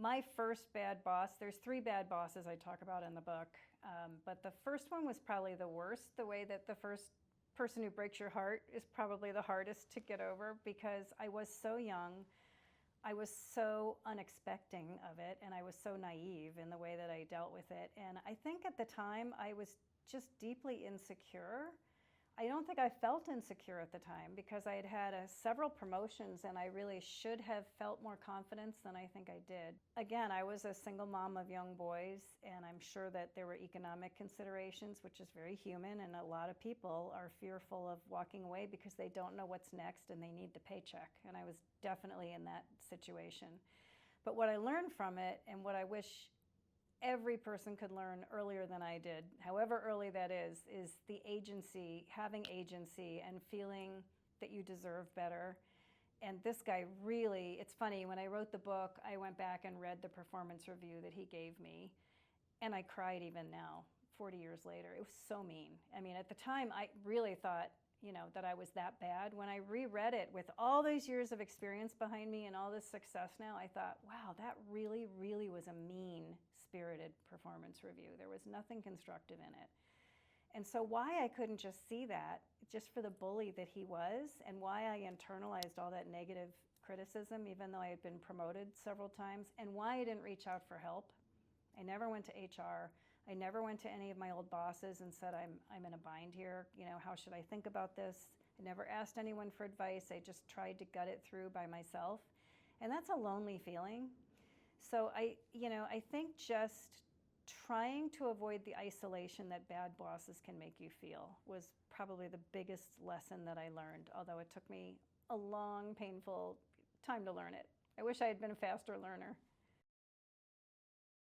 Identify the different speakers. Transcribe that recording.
Speaker 1: My first bad boss, there's 3 bad bosses I talk about in the book, but the first one was probably the worst, the way that the first person who breaks your heart is probably the hardest to get over, because I was so young, I was so unexpecting of it, and I was so naive in the way that I dealt with it. And I think at the time I was just deeply insecure. I don't think I felt insecure at the time because I had had several promotions and I really should have felt more confidence than I think I did. Again, I was a single mom of young boys, and I'm sure that there were economic considerations, which is very human, and a lot of people are fearful of walking away because they don't know what's next and they need the paycheck. And I was definitely in that situation. But what I learned from it, and what I wish every person could learn earlier than I did, however early that is the agency, having agency and feeling that you deserve better. And this guy really, it's funny, when I wrote the book, I went back and read the performance review that he gave me, and I cried even now, 40 years later. It was so mean. I mean, at the time, I really thought, that I was that bad. When I reread it with all these years of experience behind me and all this success now, I thought, wow, that really, really was a mean-spirited performance review. There was nothing constructive in it. And so why I couldn't just see that, just for the bully that he was, and why I internalized all that negative criticism, even though I had been promoted several times, and why I didn't reach out for help. I never went to HR. I never went to any of my old bosses and said, I'm in a bind here. How should I think about this? I never asked anyone for advice. I just tried to gut it through by myself. And that's a lonely feeling. So I think just trying to avoid the isolation that bad bosses can make you feel was probably the biggest lesson that I learned, although it took me a long, painful time to learn it. I wish I had been a faster learner.